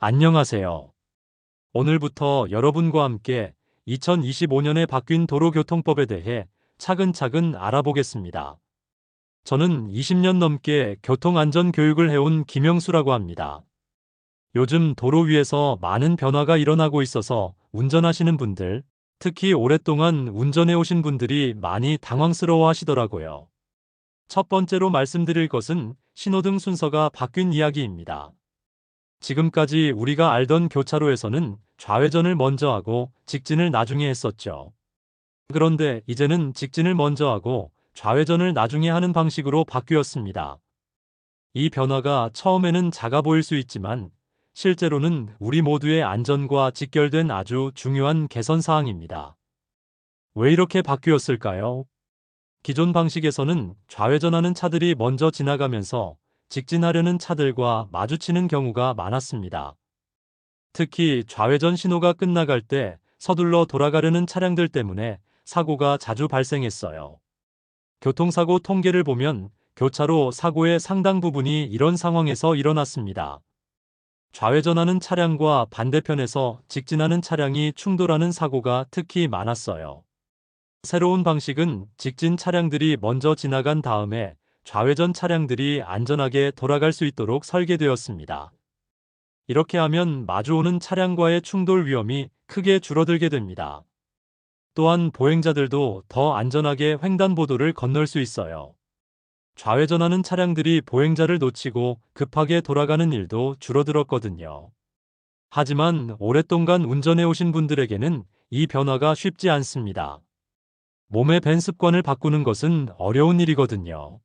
안녕하세요. 오늘부터 여러분과 함께 2025년에 바뀐 도로교통법에 대해 차근차근 알아보겠습니다. 저는 20년 넘게 교통안전 교육을 해온 김영수라고 합니다. 요즘 도로 위에서 많은 변화가 일어나고 있어서 운전하시는 분들, 특히 오랫동안 운전해 오신 분들이 많이 당황스러워 하시더라고요. 첫 번째로 말씀드릴 것은 신호등 순서가 바뀐 이야기입니다. 지금까지 우리가 알던 교차로에서는 좌회전을 먼저 하고 직진을 나중에 했었죠. 그런데 이제는 직진을 먼저 하고 좌회전을 나중에 하는 방식으로 바뀌었습니다. 이 변화가 처음에는 작아 보일 수 있지만 실제로는 우리 모두의 안전과 직결된 아주 중요한 개선 사항입니다. 왜 이렇게 바뀌었을까요? 기존 방식에서는 좌회전하는 차들이 먼저 지나가면서 직진하려는 차들과 마주치는 경우가 많았습니다. 특히 좌회전 신호가 끝나갈 때 서둘러 돌아가려는 차량들 때문에 사고가 자주 발생했어요. 교통사고 통계를 보면 교차로 사고의 상당 부분이 이런 상황에서 일어났습니다. 좌회전하는 차량과 반대편에서 직진하는 차량이 충돌하는 사고가 특히 많았어요. 새로운 방식은 직진 차량들이 먼저 지나간 다음에 좌회전 차량들이 안전하게 돌아갈 수 있도록 설계되었습니다. 이렇게 하면 마주오는 차량과의 충돌 위험이 크게 줄어들게 됩니다. 또한 보행자들도 더 안전하게 횡단보도를 건널 수 있어요. 좌회전하는 차량들이 보행자를 놓치고 급하게 돌아가는 일도 줄어들었거든요. 하지만 오랫동안 운전해 오신 분들에게는 이 변화가 쉽지 않습니다. 몸의 밴 습관을 바꾸는 것은 어려운 일이거든요.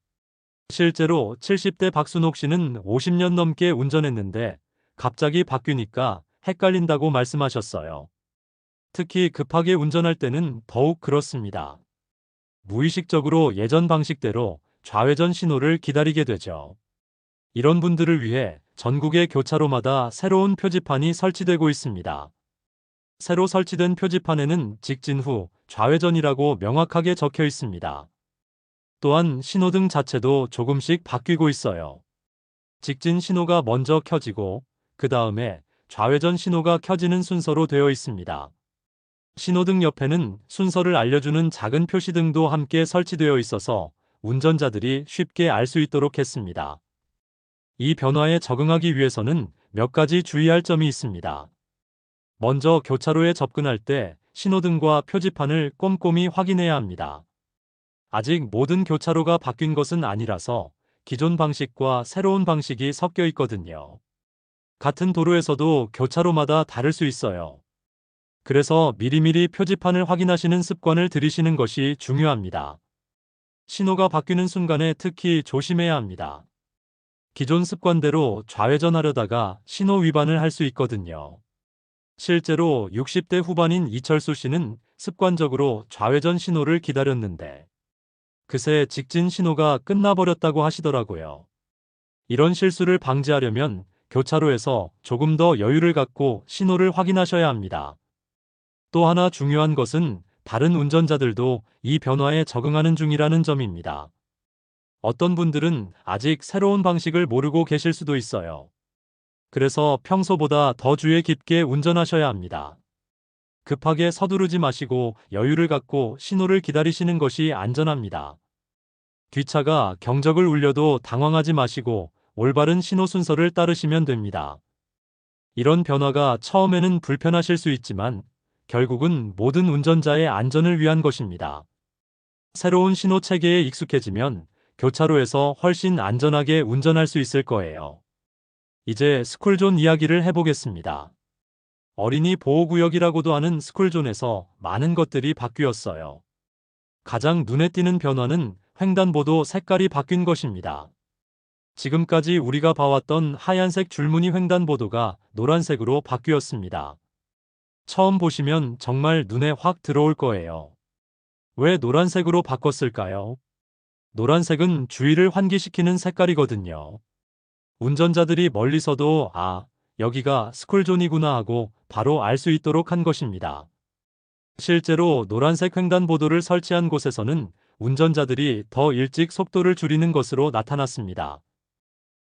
실제로 70대 박순옥 씨는 50년 넘게 운전했는데 갑자기 바뀌니까 헷갈린다고 말씀하셨어요. 특히 급하게 운전할 때는 더욱 그렇습니다. 무의식적으로 예전 방식대로 좌회전 신호를 기다리게 되죠. 이런 분들을 위해 전국의 교차로마다 새로운 표지판이 설치되고 있습니다. 새로 설치된 표지판에는 직진 후 좌회전이라고 명확하게 적혀 있습니다. 또한 신호등 자체도 조금씩 바뀌고 있어요. 직진 신호가 먼저 켜지고 그 다음에 좌회전 신호가 켜지는 순서로 되어 있습니다. 신호등 옆에는 순서를 알려주는 작은 표시등도 함께 설치되어 있어서 운전자들이 쉽게 알 수 있도록 했습니다. 이 변화에 적응하기 위해서는 몇 가지 주의할 점이 있습니다. 먼저 교차로에 접근할 때 신호등과 표지판을 꼼꼼히 확인해야 합니다. 아직 모든 교차로가 바뀐 것은 아니라서 기존 방식과 새로운 방식이 섞여 있거든요. 같은 도로에서도 교차로마다 다를 수 있어요. 그래서 미리미리 표지판을 확인하시는 습관을 들이시는 것이 중요합니다. 신호가 바뀌는 순간에 특히 조심해야 합니다. 기존 습관대로 좌회전하려다가 신호 위반을 할 수 있거든요. 실제로 60대 후반인 이철수 씨는 습관적으로 좌회전 신호를 기다렸는데 그새 직진 신호가 끝나버렸다고 하시더라고요. 이런 실수를 방지하려면 교차로에서 조금 더 여유를 갖고 신호를 확인하셔야 합니다. 또 하나 중요한 것은 다른 운전자들도 이 변화에 적응하는 중이라는 점입니다. 어떤 분들은 아직 새로운 방식을 모르고 계실 수도 있어요. 그래서 평소보다 더 주의 깊게 운전하셔야 합니다. 급하게 서두르지 마시고 여유를 갖고 신호를 기다리시는 것이 안전합니다. 뒷차가 경적을 울려도 당황하지 마시고 올바른 신호 순서를 따르시면 됩니다. 이런 변화가 처음에는 불편하실 수 있지만 결국은 모든 운전자의 안전을 위한 것입니다. 새로운 신호 체계에 익숙해지면 교차로에서 훨씬 안전하게 운전할 수 있을 거예요. 이제 스쿨존 이야기를 해보겠습니다. 어린이 보호구역이라고도 하는 스쿨존에서 많은 것들이 바뀌었어요. 가장 눈에 띄는 변화는 횡단보도 색깔이 바뀐 것입니다. 지금까지 우리가 봐왔던 하얀색 줄무늬 횡단보도가 노란색으로 바뀌었습니다. 처음 보시면 정말 눈에 확 들어올 거예요. 왜 노란색으로 바꿨을까요? 노란색은 주의를 환기시키는 색깔이거든요. 운전자들이 멀리서도 여기가 스쿨존이구나 하고 바로 알 수 있도록 한 것입니다. 실제로 노란색 횡단보도를 설치한 곳에서는 운전자들이 더 일찍 속도를 줄이는 것으로 나타났습니다.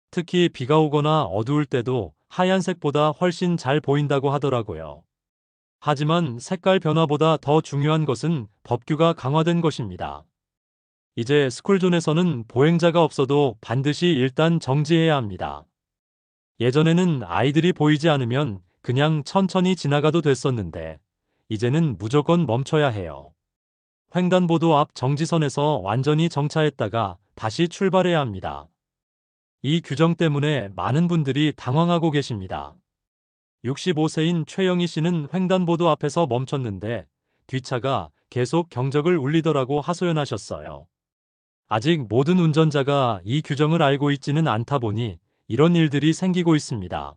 특히 비가 오거나 어두울 때도 하얀색보다 훨씬 잘 보인다고 하더라고요. 하지만 색깔 변화보다 더 중요한 것은 법규가 강화된 것입니다. 이제 스쿨존에서는 보행자가 없어도 반드시 일단 정지해야 합니다. 예전에는 아이들이 보이지 않으면 그냥 천천히 지나가도 됐었는데, 이제는 무조건 멈춰야 해요. 횡단보도 앞 정지선에서 완전히 정차했다가 다시 출발해야 합니다. 이 규정 때문에 많은 분들이 당황하고 계십니다. 65세인 최영희 씨는 횡단보도 앞에서 멈췄는데 뒷차가 계속 경적을 울리더라고 하소연하셨어요. 아직 모든 운전자가 이 규정을 알고 있지는 않다 보니 이런 일들이 생기고 있습니다.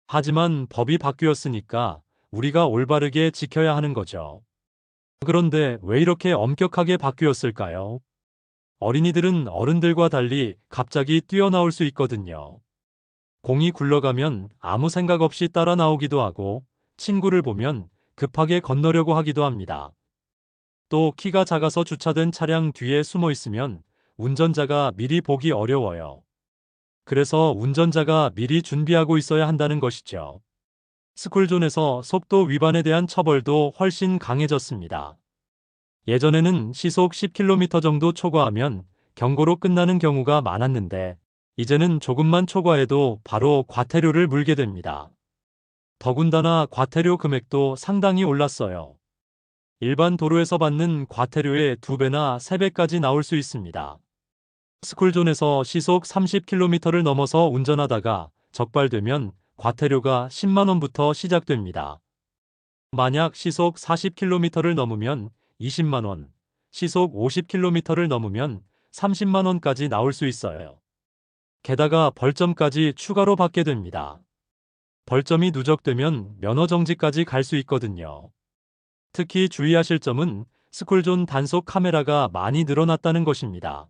하지만 법이 바뀌었으니까 우리가 올바르게 지켜야 하는 거죠. 그런데 왜 이렇게 엄격하게 바뀌었을까요? 어린이들은 어른들과 달리 갑자기 뛰어나올 수 있거든요. 공이 굴러가면 아무 생각 없이 따라 나오기도 하고, 친구를 보면 급하게 건너려고 하기도 합니다. 또 키가 작아서 주차된 차량 뒤에 숨어 있으면 운전자가 미리 보기 어려워요. 그래서 운전자가 미리 준비하고 있어야 한다는 것이죠. 스쿨존에서 속도 위반에 대한 처벌도 훨씬 강해졌습니다. 예전에는 시속 10km 정도 초과하면 경고로 끝나는 경우가 많았는데, 이제는 조금만 초과해도 바로 과태료를 물게 됩니다. 더군다나 과태료 금액도 상당히 올랐어요. 일반 도로에서 받는 과태료의 2배나 3배까지 나올 수 있습니다. 스쿨존에서 시속 30km를 넘어서 운전하다가 적발되면 과태료가 10만 원부터 시작됩니다. 만약 시속 40km를 넘으면 20만 원, 시속 50km를 넘으면 30만 원까지 나올 수 있어요. 게다가 벌점까지 추가로 받게 됩니다. 벌점이 누적되면 면허 정지까지 갈 수 있거든요. 특히 주의하실 점은 스쿨존 단속 카메라가 많이 늘어났다는 것입니다.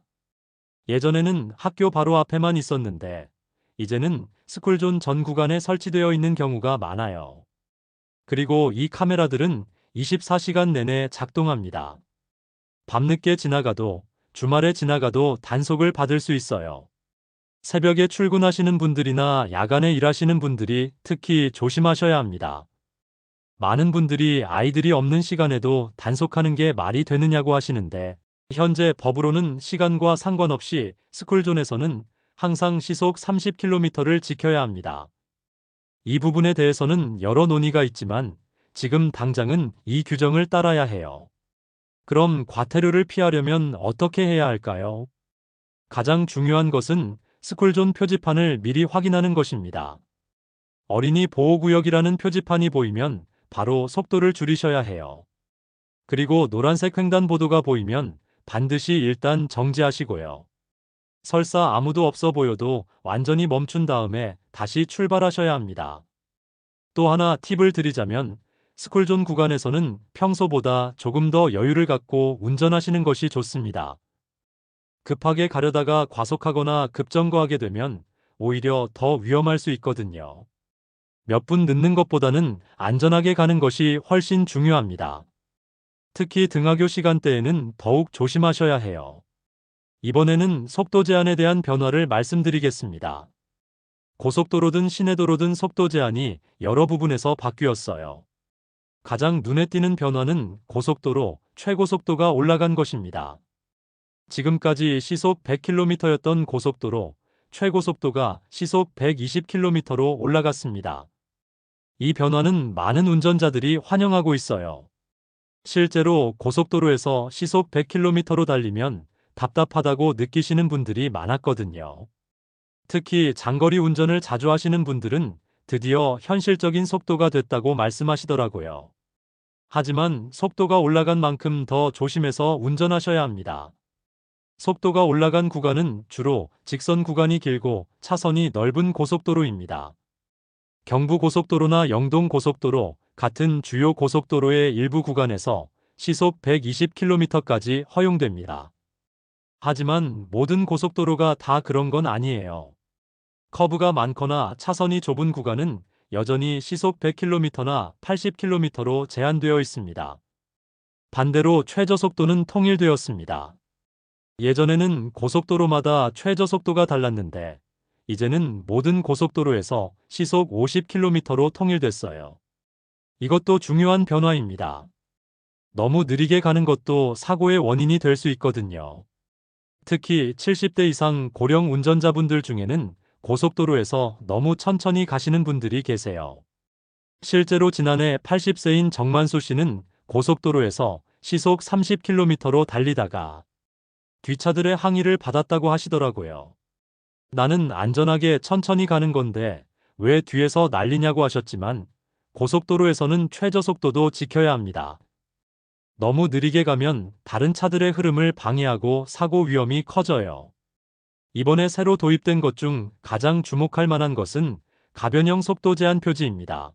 예전에는 학교 바로 앞에만 있었는데, 이제는 스쿨존 전 구간에 설치되어 있는 경우가 많아요. 그리고 이 카메라들은 24시간 내내 작동합니다. 밤늦게 지나가도, 주말에 지나가도 단속을 받을 수 있어요. 새벽에 출근하시는 분들이나 야간에 일하시는 분들이 특히 조심하셔야 합니다. 많은 분들이 아이들이 없는 시간에도 단속하는 게 말이 되느냐고 하시는데, 현재 법으로는 시간과 상관없이 스쿨존에서는 항상 시속 30km를 지켜야 합니다. 이 부분에 대해서는 여러 논의가 있지만 지금 당장은 이 규정을 따라야 해요. 그럼 과태료를 피하려면 어떻게 해야 할까요? 가장 중요한 것은 스쿨존 표지판을 미리 확인하는 것입니다. 어린이 보호구역이라는 표지판이 보이면 바로 속도를 줄이셔야 해요. 그리고 노란색 횡단보도가 보이면 반드시 일단 정지하시고요. 설사 아무도 없어 보여도 완전히 멈춘 다음에 다시 출발하셔야 합니다. 또 하나 팁을 드리자면 스쿨존 구간에서는 평소보다 조금 더 여유를 갖고 운전하시는 것이 좋습니다. 급하게 가려다가 과속하거나 급정거하게 되면 오히려 더 위험할 수 있거든요. 몇 분 늦는 것보다는 안전하게 가는 것이 훨씬 중요합니다. 특히 등하교 시간대에는 더욱 조심하셔야 해요. 이번에는 속도 제한에 대한 변화를 말씀드리겠습니다. 고속도로든 시내도로든 속도 제한이 여러 부분에서 바뀌었어요. 가장 눈에 띄는 변화는 고속도로 최고속도가 올라간 것입니다. 지금까지 시속 100km였던 고속도로 최고속도가 시속 120km로 올라갔습니다. 이 변화는 많은 운전자들이 환영하고 있어요. 실제로 고속도로에서 시속 100km로 달리면 답답하다고 느끼시는 분들이 많았거든요. 특히 장거리 운전을 자주 하시는 분들은 드디어 현실적인 속도가 됐다고 말씀하시더라고요. 하지만 속도가 올라간 만큼 더 조심해서 운전하셔야 합니다. 속도가 올라간 구간은 주로 직선 구간이 길고 차선이 넓은 고속도로입니다. 경부고속도로나 영동고속도로 같은 주요 고속도로의 일부 구간에서 시속 120km까지 허용됩니다. 하지만 모든 고속도로가 다 그런 건 아니에요. 커브가 많거나 차선이 좁은 구간은 여전히 시속 100km나 80km로 제한되어 있습니다. 반대로 최저속도는 통일되었습니다. 예전에는 고속도로마다 최저속도가 달랐는데 이제는 모든 고속도로에서 시속 50km로 통일됐어요. 이것도 중요한 변화입니다. 너무 느리게 가는 것도 사고의 원인이 될 수 있거든요. 특히 70대 이상 고령 운전자분들 중에는 고속도로에서 너무 천천히 가시는 분들이 계세요. 실제로 지난해 80세인 정만수 씨는 고속도로에서 시속 30km로 달리다가 뒷차들의 항의를 받았다고 하시더라고요. 나는 안전하게 천천히 가는 건데 왜 뒤에서 난리냐고 하셨지만 고속도로에서는 최저속도도 지켜야 합니다. 너무 느리게 가면 다른 차들의 흐름을 방해하고 사고 위험이 커져요. 이번에 새로 도입된 것 중 가장 주목할 만한 것은 가변형 속도 제한 표지입니다.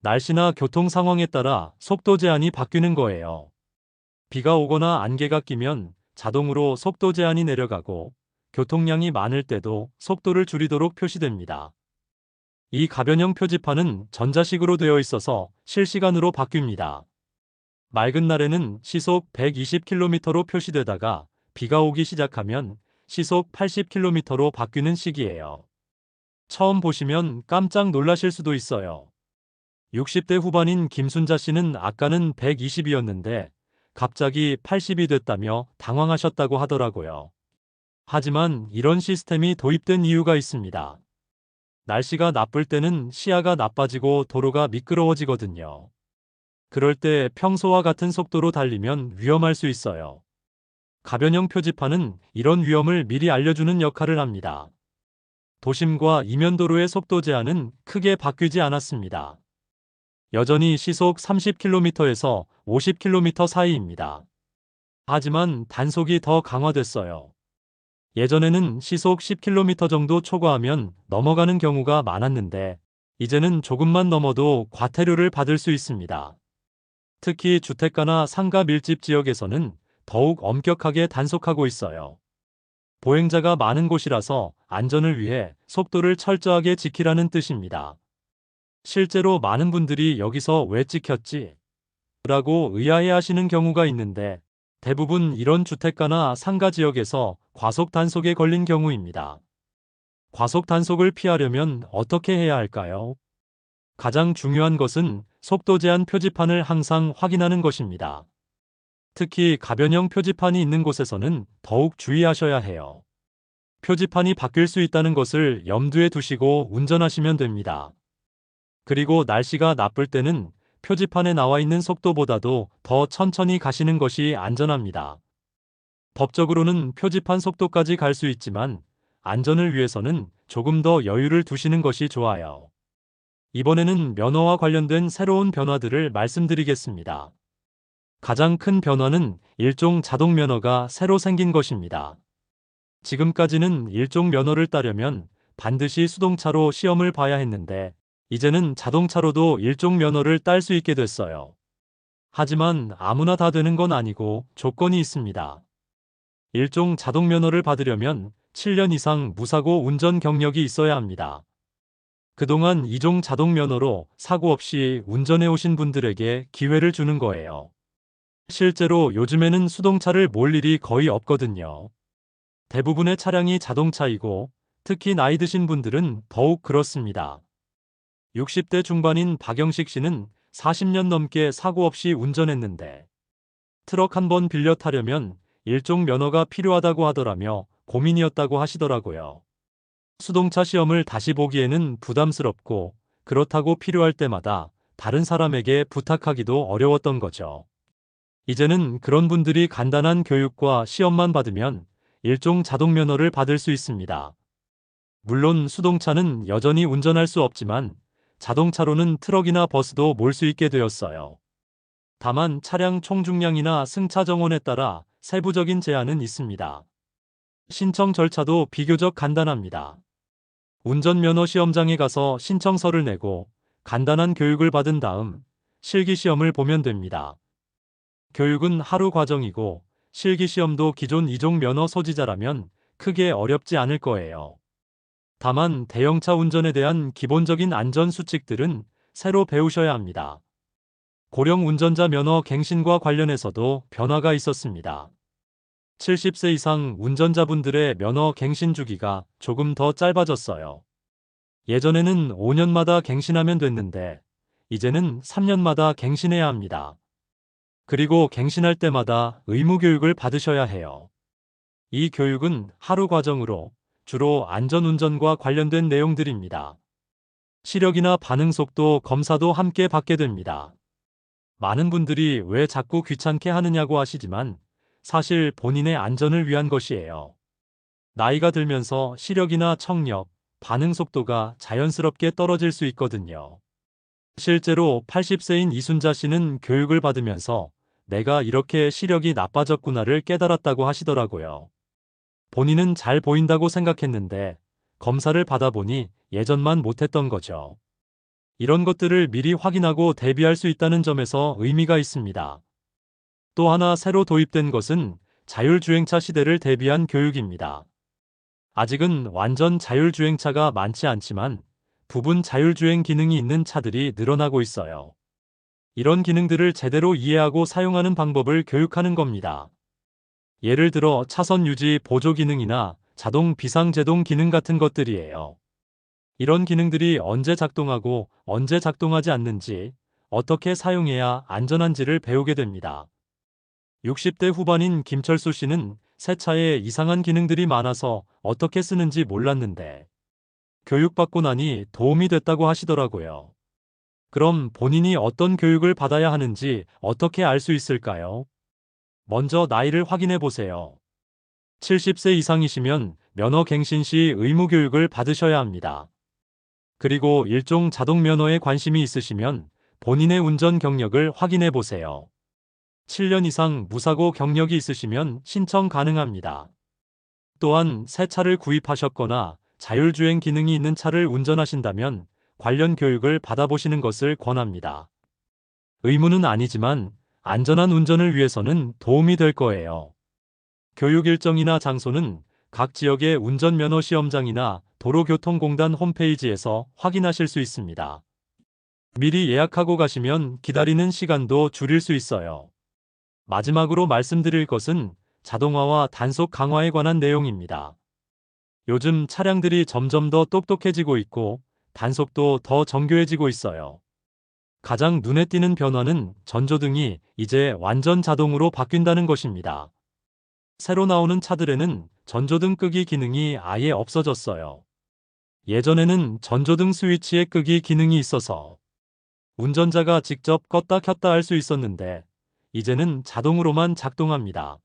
날씨나 교통 상황에 따라 속도 제한이 바뀌는 거예요. 비가 오거나 안개가 끼면 자동으로 속도 제한이 내려가고 교통량이 많을 때도 속도를 줄이도록 표시됩니다. 이 가변형 표지판은 전자식으로 되어 있어서 실시간으로 바뀝니다. 맑은 날에는 시속 120km로 표시되다가 비가 오기 시작하면 시속 80km로 바뀌는 시기예요. 처음 보시면 깜짝 놀라실 수도 있어요. 60대 후반인 김순자 씨는 아까는 120이었는데 갑자기 80이 됐다며 당황하셨다고 하더라고요. 하지만 이런 시스템이 도입된 이유가 있습니다. 날씨가 나쁠 때는 시야가 나빠지고 도로가 미끄러워지거든요. 그럴 때 평소와 같은 속도로 달리면 위험할 수 있어요. 가변형 표지판은 이런 위험을 미리 알려주는 역할을 합니다. 도심과 이면도로의 속도 제한은 크게 바뀌지 않았습니다. 여전히 시속 30km에서 50km 사이입니다. 하지만 단속이 더 강화됐어요. 예전에는 시속 10km 정도 초과하면 넘어가는 경우가 많았는데 이제는 조금만 넘어도 과태료를 받을 수 있습니다. 특히 주택가나 상가 밀집 지역에서는 더욱 엄격하게 단속하고 있어요. 보행자가 많은 곳이라서 안전을 위해 속도를 철저하게 지키라는 뜻입니다. 실제로 많은 분들이 여기서 왜 찍혔지? 라고 의아해 하시는 경우가 있는데 대부분 이런 주택가나 상가 지역에서 과속 단속에 걸린 경우입니다. 과속 단속을 피하려면 어떻게 해야 할까요? 가장 중요한 것은 속도 제한 표지판을 항상 확인하는 것입니다. 특히 가변형 표지판이 있는 곳에서는 더욱 주의하셔야 해요. 표지판이 바뀔 수 있다는 것을 염두에 두시고 운전하시면 됩니다. 그리고 날씨가 나쁠 때는 표지판에 나와 있는 속도보다도 더 천천히 가시는 것이 안전합니다. 법적으로는 표지판 속도까지 갈 수 있지만 안전을 위해서는 조금 더 여유를 두시는 것이 좋아요. 이번에는 면허와 관련된 새로운 변화들을 말씀드리겠습니다. 가장 큰 변화는 일종 자동 면허가 새로 생긴 것입니다. 지금까지는 일종 면허를 따려면 반드시 수동차로 시험을 봐야 했는데 이제는 자동차로도 일종 면허를 딸 수 있게 됐어요. 하지만 아무나 다 되는 건 아니고 조건이 있습니다. 일종 자동 면허를 받으려면 7년 이상 무사고 운전 경력이 있어야 합니다. 그동안 이종 자동 면허로 사고 없이 운전해 오신 분들에게 기회를 주는 거예요. 실제로 요즘에는 수동차를 몰 일이 거의 없거든요. 대부분의 차량이 자동차이고 특히 나이 드신 분들은 더욱 그렇습니다. 60대 중반인 박영식 씨는 40년 넘게 사고 없이 운전했는데 트럭 한 번 빌려 타려면 일종 면허가 필요하다고 하더라며 고민이었다고 하시더라고요. 수동차 시험을 다시 보기에는 부담스럽고 그렇다고 필요할 때마다 다른 사람에게 부탁하기도 어려웠던 거죠. 이제는 그런 분들이 간단한 교육과 시험만 받으면 일종 자동 면허를 받을 수 있습니다. 물론 수동차는 여전히 운전할 수 없지만 자동차로는 트럭이나 버스도 몰 수 있게 되었어요. 다만 차량 총중량이나 승차 정원에 따라 세부적인 제한은 있습니다. 신청 절차도 비교적 간단합니다. 운전면허 시험장에 가서 신청서를 내고 간단한 교육을 받은 다음 실기시험을 보면 됩니다. 교육은 하루 과정이고 실기시험도 기존 이종 면허 소지자라면 크게 어렵지 않을 거예요. 다만 대형차 운전에 대한 기본적인 안전 수칙들은 새로 배우셔야 합니다. 고령 운전자 면허 갱신과 관련해서도 변화가 있었습니다. 70세 이상 운전자분들의 면허 갱신 주기가 조금 더 짧아졌어요. 예전에는 5년마다 갱신하면 됐는데 이제는 3년마다 갱신해야 합니다. 그리고 갱신할 때마다 의무 교육을 받으셔야 해요. 이 교육은 하루 과정으로 주로 안전운전과 관련된 내용들입니다. 시력이나 반응 속도 검사도 함께 받게 됩니다. 많은 분들이 왜 자꾸 귀찮게 하느냐고 하시지만 사실 본인의 안전을 위한 것이에요. 나이가 들면서 시력이나 청력, 반응 속도가 자연스럽게 떨어질 수 있거든요. 실제로 80세인 이순자 씨는 교육을 받으면서 내가 이렇게 시력이 나빠졌구나를 깨달았다고 하시더라고요. 본인은 잘 보인다고 생각했는데 검사를 받아보니 예전만 못했던 거죠. 이런 것들을 미리 확인하고 대비할 수 있다는 점에서 의미가 있습니다. 또 하나 새로 도입된 것은 자율주행차 시대를 대비한 교육입니다. 아직은 완전 자율주행차가 많지 않지만 부분 자율주행 기능이 있는 차들이 늘어나고 있어요. 이런 기능들을 제대로 이해하고 사용하는 방법을 교육하는 겁니다. 예를 들어 차선 유지 보조 기능이나 자동 비상제동 기능 같은 것들이에요. 이런 기능들이 언제 작동하고 언제 작동하지 않는지, 어떻게 사용해야 안전한지를 배우게 됩니다. 60대 후반인 김철수 씨는 새 차에 이상한 기능들이 많아서 어떻게 쓰는지 몰랐는데 교육받고 나니 도움이 됐다고 하시더라고요. 그럼 본인이 어떤 교육을 받아야 하는지 어떻게 알 수 있을까요? 먼저 나이를 확인해 보세요. 70세 이상이시면 면허 갱신 시 의무 교육을 받으셔야 합니다. 그리고 일종 자동 면허에 관심이 있으시면 본인의 운전 경력을 확인해 보세요. 7년 이상 무사고 경력이 있으시면 신청 가능합니다. 또한 새 차를 구입하셨거나 자율주행 기능이 있는 차를 운전하신다면 관련 교육을 받아보시는 것을 권합니다. 의무는 아니지만 안전한 운전을 위해서는 도움이 될 거예요. 교육 일정이나 장소는 각 지역의 운전면허 시험장이나 도로교통공단 홈페이지에서 확인하실 수 있습니다. 미리 예약하고 가시면 기다리는 시간도 줄일 수 있어요. 마지막으로 말씀드릴 것은 자동화와 단속 강화에 관한 내용입니다. 요즘 차량들이 점점 더 똑똑해지고 있고 단속도 더 정교해지고 있어요. 가장 눈에 띄는 변화는 전조등이 이제 완전 자동으로 바뀐다는 것입니다. 새로 나오는 차들에는 전조등 끄기 기능이 아예 없어졌어요. 예전에는 전조등 스위치의 끄기 기능이 있어서 운전자가 직접 껐다 켰다 할 수 있었는데 이제는 자동으로만 작동합니다.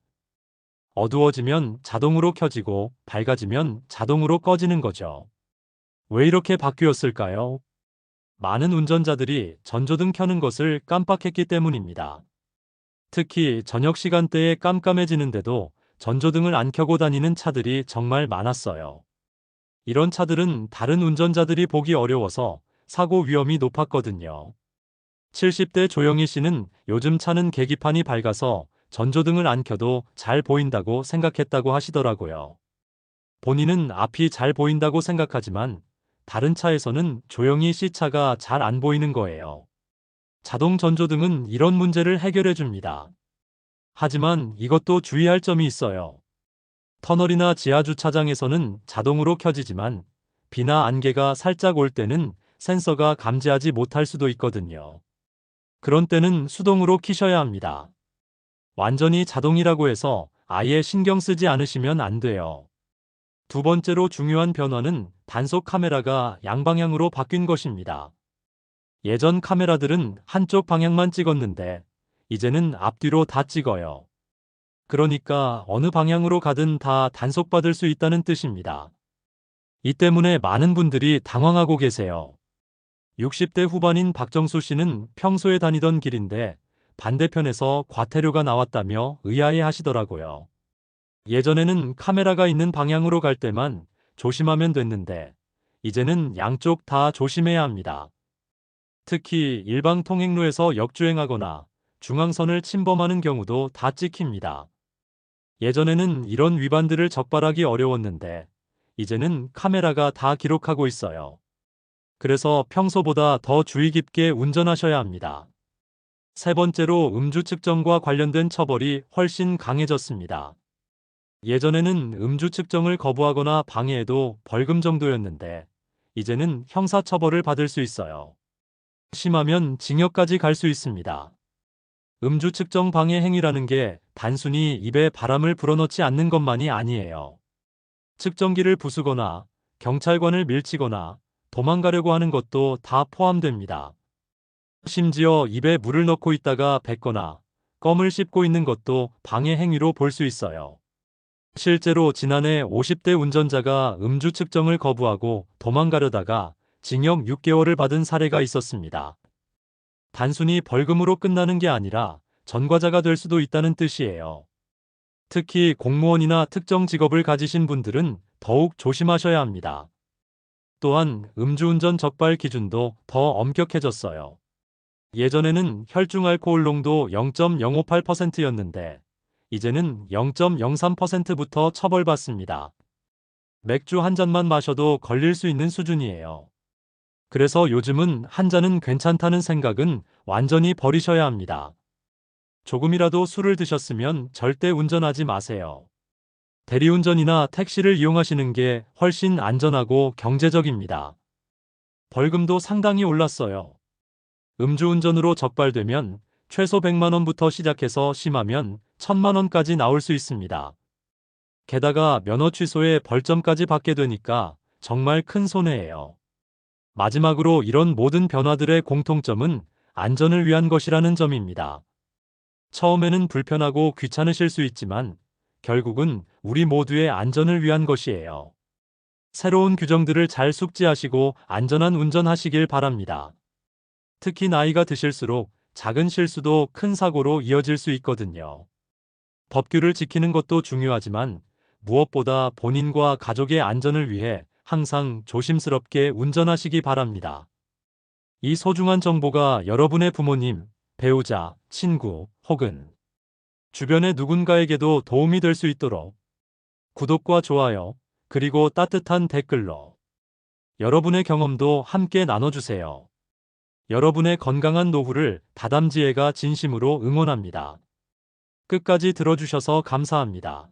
어두워지면 자동으로 켜지고 밝아지면 자동으로 꺼지는 거죠. 왜 이렇게 바뀌었을까요? 많은 운전자들이 전조등 켜는 것을 깜빡했기 때문입니다. 특히 저녁 시간대에 깜깜해지는데도 전조등을 안 켜고 다니는 차들이 정말 많았어요. 이런 차들은 다른 운전자들이 보기 어려워서 사고 위험이 높았거든요. 70대 조영희 씨는 요즘 차는 계기판이 밝아서 전조등을 안 켜도 잘 보인다고 생각했다고 하시더라고요. 본인은 앞이 잘 보인다고 생각하지만 다른 차에서는 조영희 씨 차가 잘 안 보이는 거예요. 자동 전조등은 이런 문제를 해결해 줍니다. 하지만 이것도 주의할 점이 있어요. 터널이나 지하주차장에서는 자동으로 켜지지만 비나 안개가 살짝 올 때는 센서가 감지하지 못할 수도 있거든요. 그런 때는 수동으로 켜셔야 합니다. 완전히 자동이라고 해서 아예 신경 쓰지 않으시면 안 돼요. 두 번째로 중요한 변화는 단속 카메라가 양방향으로 바뀐 것입니다. 예전 카메라들은 한쪽 방향만 찍었는데 이제는 앞뒤로 다 찍어요. 그러니까 어느 방향으로 가든 다 단속받을 수 있다는 뜻입니다. 이 때문에 많은 분들이 당황하고 계세요. 60대 후반인 박정수 씨는 평소에 다니던 길인데 반대편에서 과태료가 나왔다며 의아해 하시더라고요. 예전에는 카메라가 있는 방향으로 갈 때만 조심하면 됐는데 이제는 양쪽 다 조심해야 합니다. 특히 일방 통행로에서 역주행하거나 중앙선을 침범하는 경우도 다 찍힙니다. 예전에는 이런 위반들을 적발하기 어려웠는데 이제는 카메라가 다 기록하고 있어요. 그래서 평소보다 더 주의 깊게 운전하셔야 합니다. 세 번째로 음주 측정과 관련된 처벌이 훨씬 강해졌습니다. 예전에는 음주 측정을 거부하거나 방해해도 벌금 정도였는데 이제는 형사처벌을 받을 수 있어요. 심하면 징역까지 갈 수 있습니다. 음주 측정 방해 행위라는 게 단순히 입에 바람을 불어넣지 않는 것만이 아니에요. 측정기를 부수거나 경찰관을 밀치거나 도망가려고 하는 것도 다 포함됩니다. 심지어 입에 물을 넣고 있다가 뱉거나 껌을 씹고 있는 것도 방해 행위로 볼 수 있어요. 실제로 지난해 50대 운전자가 음주 측정을 거부하고 도망가려다가 징역 6개월을 받은 사례가 있었습니다. 단순히 벌금으로 끝나는 게 아니라 전과자가 될 수도 있다는 뜻이에요. 특히 공무원이나 특정 직업을 가지신 분들은 더욱 조심하셔야 합니다. 또한 음주운전 적발 기준도 더 엄격해졌어요. 예전에는 혈중 알코올 농도 0.058%였는데 이제는 0.03%부터 처벌받습니다. 맥주 한 잔만 마셔도 걸릴 수 있는 수준이에요. 그래서 요즘은 한 잔은 괜찮다는 생각은 완전히 버리셔야 합니다. 조금이라도 술을 드셨으면 절대 운전하지 마세요. 대리운전이나 택시를 이용하시는 게 훨씬 안전하고 경제적입니다. 벌금도 상당히 올랐어요. 음주운전으로 적발되면 최소 100만 원부터 시작해서 심하면 1000만 원까지 나올 수 있습니다. 게다가 면허 취소에 벌점까지 받게 되니까 정말 큰 손해예요. 마지막으로 이런 모든 변화들의 공통점은 안전을 위한 것이라는 점입니다. 처음에는 불편하고 귀찮으실 수 있지만 결국은 우리 모두의 안전을 위한 것이에요. 새로운 규정들을 잘 숙지하시고 안전한 운전하시길 바랍니다. 특히 나이가 드실수록 작은 실수도 큰 사고로 이어질 수 있거든요. 법규를 지키는 것도 중요하지만 무엇보다 본인과 가족의 안전을 위해 항상 조심스럽게 운전하시기 바랍니다. 이 소중한 정보가 여러분의 부모님, 배우자, 친구 혹은 주변의 누군가에게도 도움이 될 수 있도록 구독과 좋아요, 그리고 따뜻한 댓글로 여러분의 경험도 함께 나눠주세요. 여러분의 건강한 노후를 다담지혜가 진심으로 응원합니다. 끝까지 들어주셔서 감사합니다.